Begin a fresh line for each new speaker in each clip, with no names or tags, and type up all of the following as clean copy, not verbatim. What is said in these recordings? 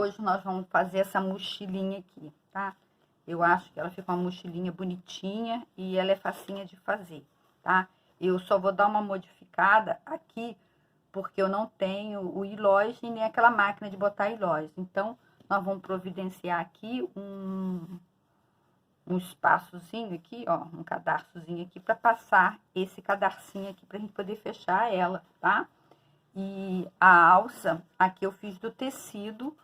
hoje nós vamos fazer essa mochilinha aqui, tá? Eu acho que ela fica uma mochilinha bonitinha e ela é facinha de fazer, tá? Eu só vou dar uma modificada aqui, porque eu não tenho o ilóis e nem aquela máquina de botar ilóis. Então, nós vamos providenciar aqui um espaçozinho aqui, ó, um cadarçozinho aqui para passar esse cadarcinho aqui pra gente poder fechar ela, tá? E a alça, aqui eu fiz do tecido,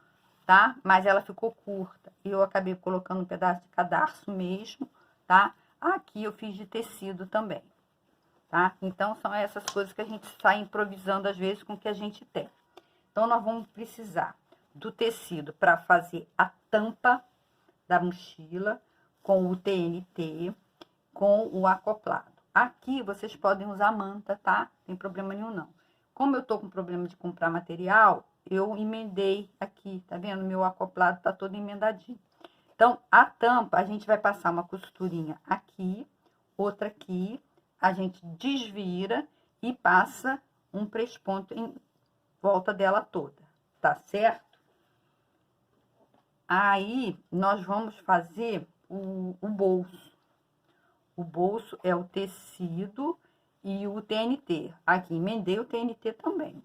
tá? Mas ela ficou curta. E eu acabei colocando um pedaço de cadarço mesmo, tá? Aqui eu fiz de tecido também, tá? Então, são essas coisas que a gente sai improvisando às vezes com o que a gente tem. Então, nós vamos precisar do tecido para fazer a tampa da mochila, com o TNT, com o acoplado. Aqui, vocês podem usar manta, tá? Não tem problema nenhum, não. Como eu tô com problema de comprar material, eu emendei aqui, tá vendo? Meu acoplado tá todo emendadinho. Então, a tampa, a gente vai passar uma costurinha aqui, outra aqui, a gente desvira e passa um press-ponto em volta dela toda, tá certo? Aí, nós vamos fazer o bolso. O bolso é o tecido e o TNT. Aqui, emendei o TNT também.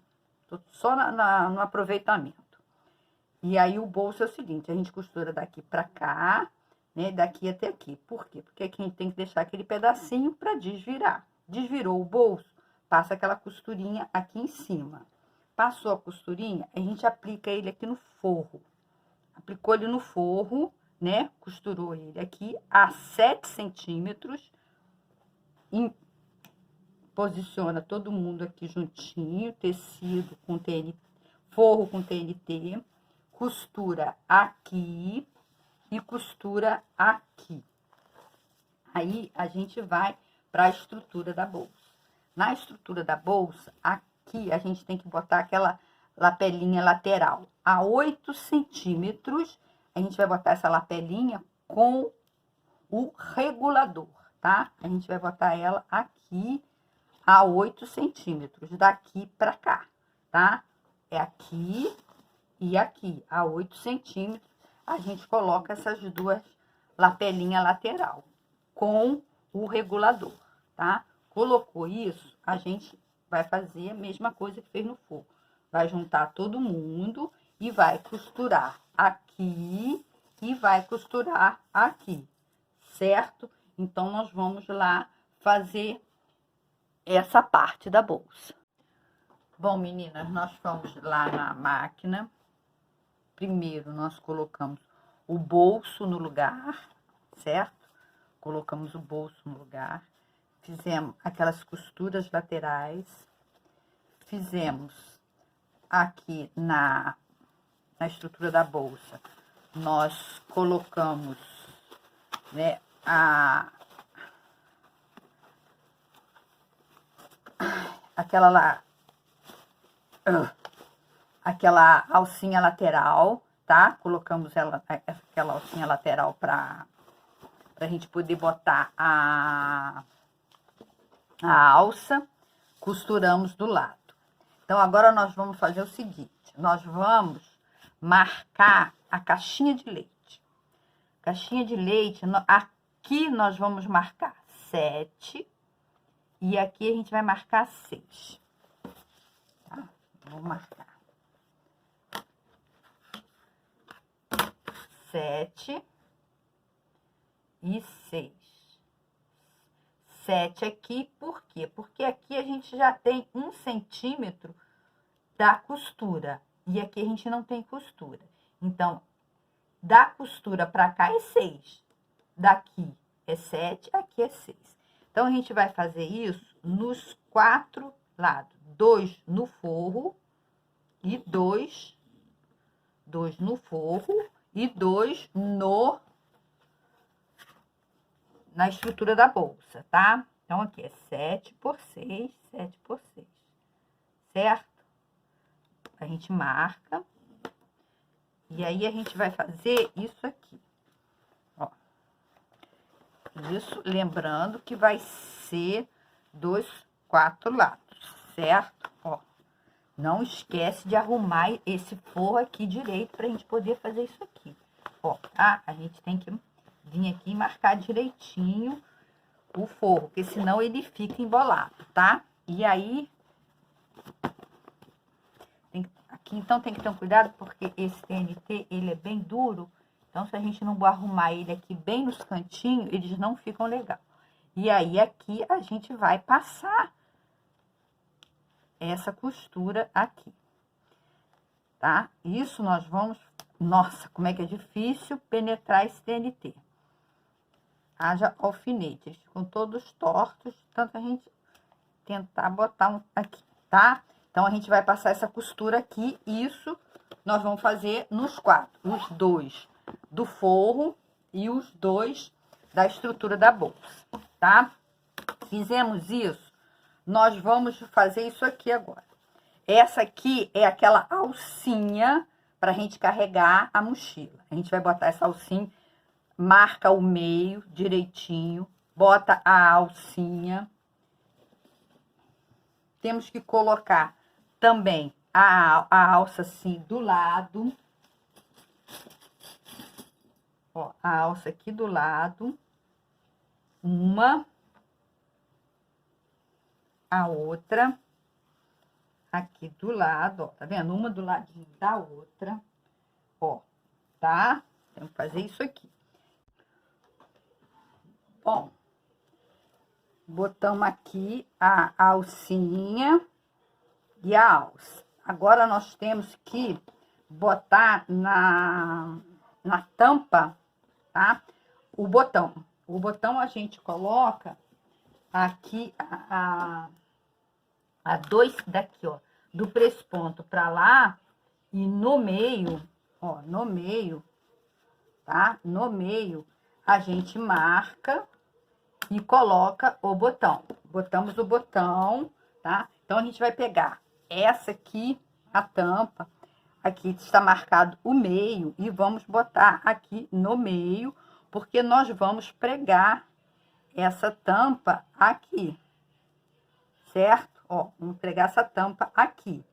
Tô só no aproveitamento. E aí, o bolso é o seguinte, a gente costura daqui pra cá, né, daqui até aqui. Por quê? Porque aqui a gente tem que deixar aquele pedacinho pra desvirar. Desvirou o bolso, passa aquela costurinha aqui em cima. Passou a costurinha, a gente aplica ele aqui no forro. Aplicou ele no forro, né? Costurou ele aqui a 7 centímetros. Posiciona todo mundo aqui juntinho, tecido com TNT, forro com TNT, costura aqui e costura aqui. Aí, a gente vai para a estrutura da bolsa. Na estrutura da bolsa, aqui a gente tem que botar aquela lapelinha lateral. A 8 centímetros, a gente vai botar essa lapelinha com o regulador, tá? A gente vai botar ela aqui a 8 centímetros, daqui pra cá, tá? É aqui e aqui, a 8 centímetros, a gente coloca essas duas lapelinhas lateral com o regulador, tá? Colocou isso, a gente vai fazer a mesma coisa que fez no forro. Vai juntar todo mundo e vai costurar aqui e vai costurar aqui, certo? Então, nós vamos lá fazer essa parte da bolsa. Bom, meninas, nós fomos lá na máquina. Primeiro, nós colocamos o bolso no lugar, certo? Colocamos o bolso no lugar. Fizemos aquelas costuras laterais. Fizemos aqui na estrutura da bolsa, nós colocamos, né, aquela alcinha lateral, tá? Colocamos aquela alcinha lateral pra gente poder botar a alça, costuramos do lado. Então, agora nós vamos fazer o seguinte, nós vamos marcar a caixinha de leite. Caixinha de leite, aqui nós vamos marcar 7 e aqui a gente vai marcar 6. Tá? Vou marcar 7 e 6. 7 aqui, por quê? Porque aqui a gente já tem 1 centímetro da costura. E aqui a gente não tem costura. Então, da costura pra cá é 6. Daqui é 7, aqui é 6. Então, a gente vai fazer isso nos 4 lados. 2 no forro e 2 no forro e 2 na estrutura da bolsa, tá? Então, aqui é 7 por 6, 7 por 6, certo? A gente marca. E aí, a gente vai fazer isso aqui, ó. Isso, lembrando que vai ser dos 4 lados, certo? Ó, Não esquece de arrumar esse forro aqui direito pra gente poder fazer isso aqui. Ó, tá? A gente tem que vir aqui e marcar direitinho o forro, porque senão ele fica embolado, tá? E aí, aqui então tem que ter um cuidado, porque esse TNT, ele é bem duro. Então, se a gente não arrumar ele aqui bem nos cantinhos, eles não ficam legal. E aí, aqui, a gente vai passar essa costura aqui, tá? Isso nós vamos... Nossa, como é que é difícil penetrar esse TNT. Haja alfinete, eles ficam todos tortos, tanto a gente tentar botar um aqui, tá? Então, a gente vai passar essa costura aqui, isso nós vamos fazer nos quatro, os dois do forro e os dois da estrutura da bolsa, tá? Fizemos isso, nós vamos fazer isso aqui agora. Essa aqui é aquela alcinha pra gente carregar a mochila. A gente vai botar essa alcinha, marca o meio direitinho, bota a alcinha. Temos que colocar também a alça assim do lado. Ó, a alça aqui do lado. Uma. A outra. Aqui do lado, ó. Tá vendo? Uma do ladinho da outra. Ó, tá? Temos que fazer isso aqui. Bom, botamos aqui a alcinha e a alça. Agora, nós temos que botar na tampa, tá? O botão. O botão a gente coloca aqui a dois daqui, ó, do pesponto pra lá e no meio, ó, no meio, tá? No meio, a gente marca e coloca o botão. Botamos o botão, tá? Então, a gente vai pegar essa aqui, a tampa, aqui está marcado o meio, e vamos botar aqui no meio, porque nós vamos pregar essa tampa aqui, certo? Ó, vamos pregar essa tampa aqui,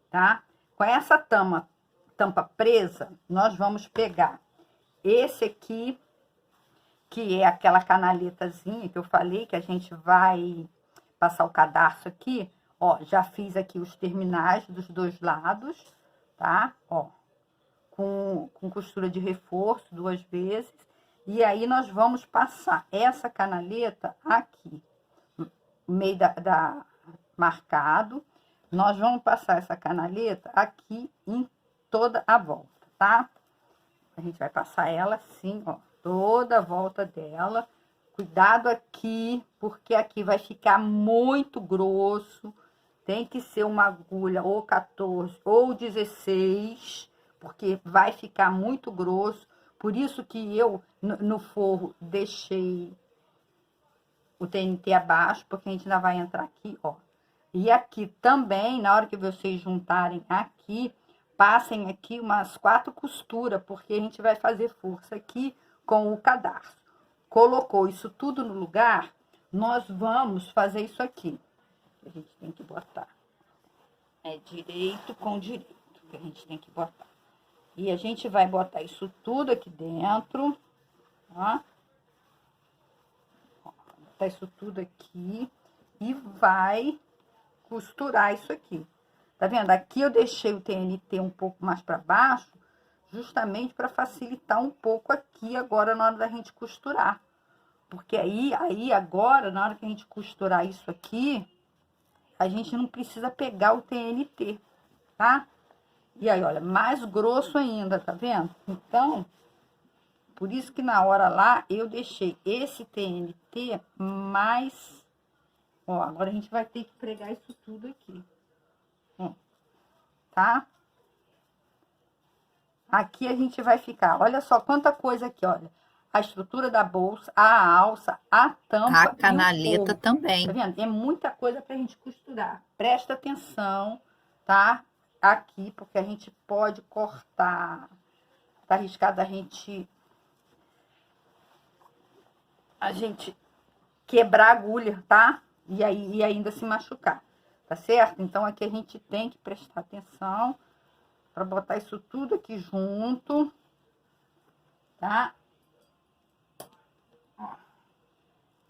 tá? Com essa tampa presa, nós vamos pegar esse aqui, que é aquela canaletazinha que eu falei, que a gente vai passar o cadarço aqui. Ó, já fiz aqui os terminais dos dois lados, tá? Ó, com costura de reforço 2 vezes. E aí, nós vamos passar essa canaleta aqui, no meio marcado. Nós vamos passar essa canaleta aqui em toda a volta, tá? A gente vai passar ela assim, ó, toda a volta dela. Cuidado aqui, porque aqui vai ficar muito grosso. Tem que ser uma agulha ou 14 ou 16, porque vai ficar muito grosso. Por isso que eu, no forro, deixei o TNT abaixo, porque a gente ainda vai entrar aqui, ó. E aqui também, na hora que vocês juntarem aqui, passem aqui umas 4 costuras, porque a gente vai fazer força aqui com o cadarço. Colocou isso tudo no lugar, nós vamos fazer isso aqui. A gente tem que botar. É direito com direito que a gente tem que botar. E a gente vai botar isso tudo aqui dentro, ó. Botar isso tudo aqui e vai costurar isso aqui. Tá vendo? Aqui eu deixei o TNT um pouco mais para baixo, justamente para facilitar um pouco aqui agora na hora da gente costurar. Porque aí agora, na hora que a gente costurar isso aqui, a gente não precisa pegar o TNT, tá? E aí, olha, mais grosso ainda, tá vendo? Então, por isso que na hora lá, eu deixei esse TNT mais... Ó, agora a gente vai ter que pregar isso tudo aqui. Ó, tá? Aqui a gente vai ficar, olha só quanta coisa aqui, olha. A estrutura da bolsa, a alça, a tampa,
a canaleta também.
Tá vendo? É muita coisa pra gente costurar. Presta atenção, tá? Aqui, porque a gente pode cortar. Tá arriscado a gente quebrar a agulha, tá? E ainda se machucar. tá certo? Então, aqui a gente tem que prestar atenção para botar isso tudo aqui junto, tá? Ó.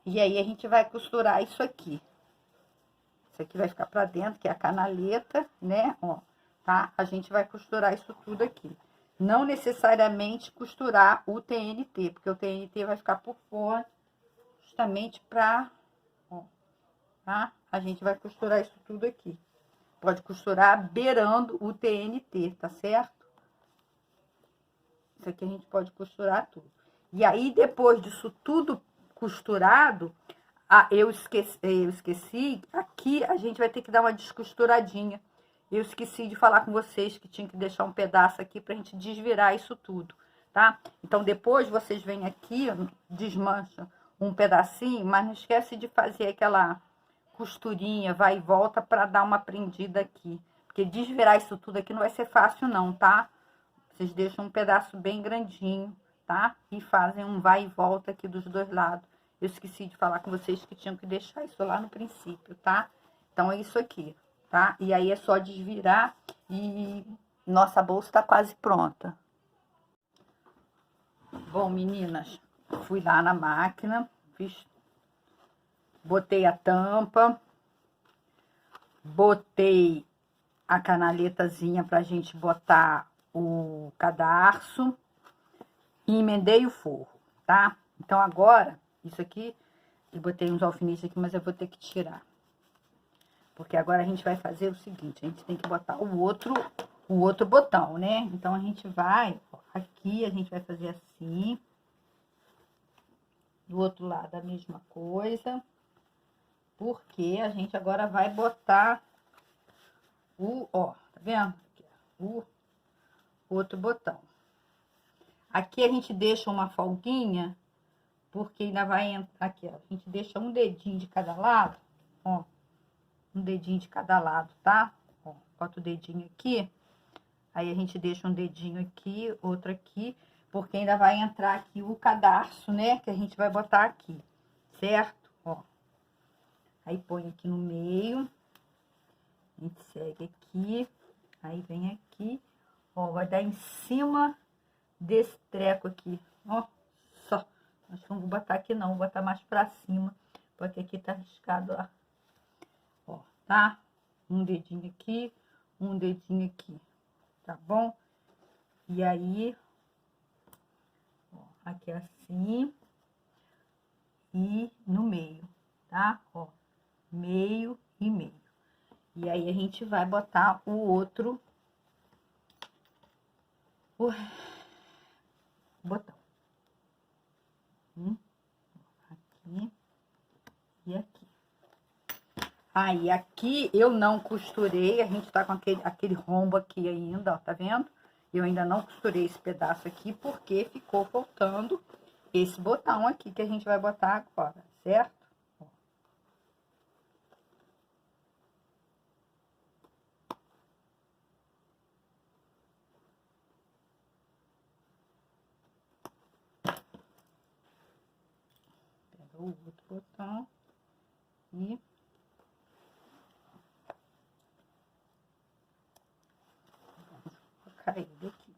E aí, a gente vai costurar isso aqui. Isso aqui vai ficar pra dentro, que é a canaleta, né? Ó, tá? A gente vai costurar isso tudo aqui. Não necessariamente costurar o TNT, porque o TNT vai ficar por fora, justamente pra... Ó, tá? A gente vai costurar isso tudo aqui. Pode costurar beirando o TNT, tá certo? Isso aqui a gente pode costurar tudo. E aí, depois disso tudo costurado, eu esqueci, aqui a gente vai ter que dar uma descosturadinha. Eu esqueci de falar com vocês que tinha que deixar um pedaço aqui pra gente desvirar isso tudo, tá? Então, depois vocês vêm aqui, desmancham um pedacinho, mas não esquece de fazer aquela costurinha, vai e volta pra dar uma prendida aqui. Porque desvirar isso tudo aqui não vai ser fácil não, tá? Vocês deixam um pedaço bem grandinho, tá? E fazem um vai e volta aqui dos dois lados. Eu esqueci de falar com vocês que tinham que deixar isso lá no princípio, tá? Então, é isso aqui, tá? E aí, é só desvirar e nossa bolsa tá quase pronta. Bom, meninas, fui lá na máquina, botei a tampa, botei a canaletazinha pra gente botar o cadarço e emendei o forro, tá? Então, agora, isso aqui, eu botei uns alfinetes aqui, mas eu vou ter que tirar. Porque agora a gente vai fazer o seguinte, a gente tem que botar o outro botão, né? Então, a gente vai, ó, aqui a gente vai fazer assim. Do outro lado a mesma coisa. Porque a gente agora vai botar ó, tá vendo? Aqui, o outro botão. Aqui a gente deixa uma folguinha, porque ainda vai entrar aqui, ó. A gente deixa um dedinho de cada lado, ó. Um dedinho de cada lado, tá? Ó, bota o dedinho aqui. Aí a gente deixa um dedinho aqui, outro aqui, porque ainda vai entrar aqui o cadarço, né? Que a gente vai botar aqui, certo? Ó. Aí põe aqui no meio. A gente segue aqui. Aí vem aqui. Ó, vai dar em cima desse treco aqui, ó. Só. Acho que não vou botar aqui não, vou botar mais pra cima, porque aqui tá riscado, ó. Ó, tá? Um dedinho aqui, um dedinho aqui, tá bom? E aí, ó, aqui assim, e no meio, tá? Ó, meio e meio. E aí, a gente vai botar o outro botão. Aqui e aqui. Aí, aqui eu não costurei, a gente tá com aquele rombo aqui ainda, ó, tá vendo? Eu ainda não costurei esse pedaço aqui, porque ficou faltando esse botão aqui que a gente vai botar agora, certo? Ó. Pega o outro botão e... colocar ele aqui.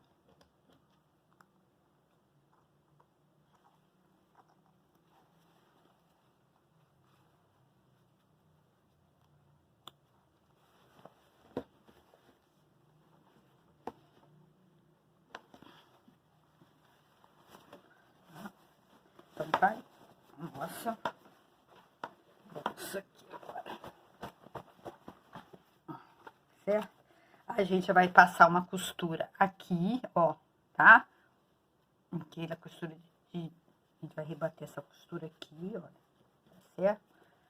Então, vai. Nossa. Bolsa aqui agora. Certo? A gente vai passar uma costura aqui, ó, tá? Aqui na costura a gente vai rebater essa costura aqui, ó, tá certo?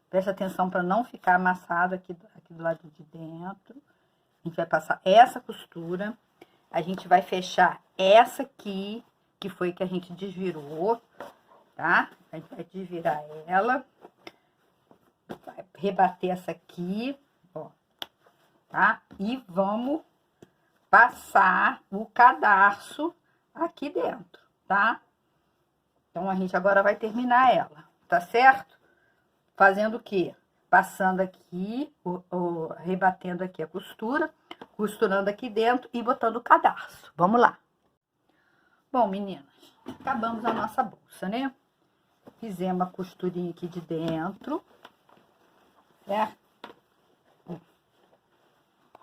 Presta atenção para não ficar amassado aqui do lado de dentro. A gente vai passar essa costura, a gente vai fechar essa aqui, que foi que a gente desvirou, tá? A gente vai desvirar ela, vai rebater essa aqui, ó, tá? E vamos passar o cadarço aqui dentro, tá? Então, a gente agora vai terminar ela, tá certo? Fazendo o quê? passando aqui, rebatendo aqui a costura, costurando aqui dentro e botando o cadarço. Vamos lá. Bom, meninas, acabamos a nossa bolsa, né? Fizemos a costurinha aqui de dentro, certo?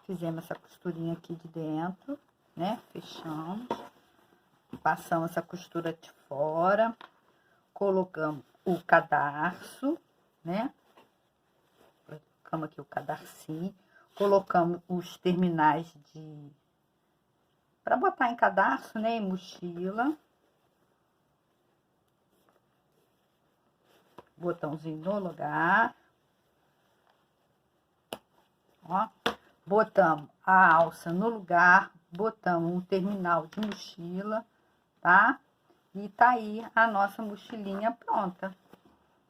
Fizemos essa costurinha aqui de dentro, né? Fechamos. Passamos essa costura de fora. Colocamos o cadarço, né? Colocamos aqui o cadarcinho. Colocamos os terminais para botar em cadarço, né? Em mochila. Botãozinho no lugar. Ó. Botamos a alça no lugar. Botamos um terminal de mochila, tá? E tá aí a nossa mochilinha pronta,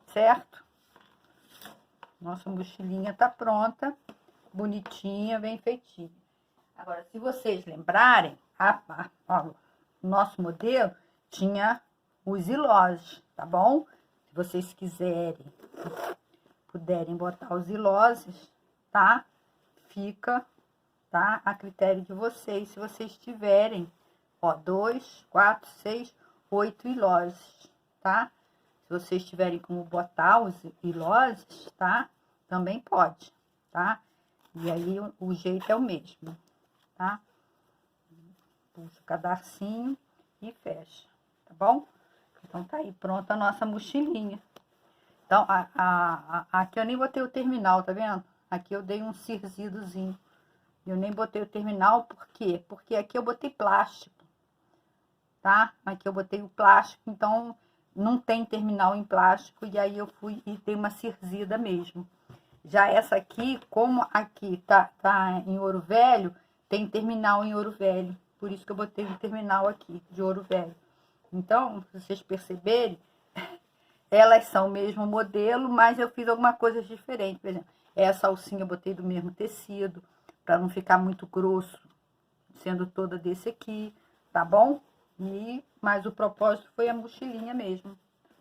certo? Nossa mochilinha tá pronta, bonitinha, bem feitinha. Agora, se vocês lembrarem, ó, o nosso modelo tinha os iloses, tá bom? Se vocês quiserem, puderem botar os iloses, tá? Fica, tá? A critério de vocês, se vocês tiverem, ó, 2, 4, 6, 8 iloses, tá? Se vocês tiverem como botar os iloses, tá? Também pode, tá? E aí o jeito é o mesmo, tá? Puxa o cadarcinho e fecha, tá bom? Então tá aí, pronta a nossa mochilinha. Então, aqui eu nem botei o terminal, tá vendo? Aqui eu dei um cirzidozinho. Eu nem botei o terminal, por quê? Porque aqui eu botei plástico, tá? Aqui eu botei o plástico, então não tem terminal em plástico, e aí eu fui e dei uma cirzida mesmo. Já essa aqui, como aqui tá em ouro velho, tem terminal em ouro velho. Por isso que eu botei um terminal aqui, de ouro velho. Então, se vocês perceberem, elas são o mesmo modelo, mas eu fiz alguma coisa diferente. Por exemplo, essa alcinha eu botei do mesmo tecido, para não ficar muito grosso, sendo toda desse aqui, tá bom? Mas o propósito foi a mochilinha mesmo.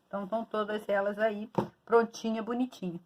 Então, estão todas elas aí prontinha, bonitinha.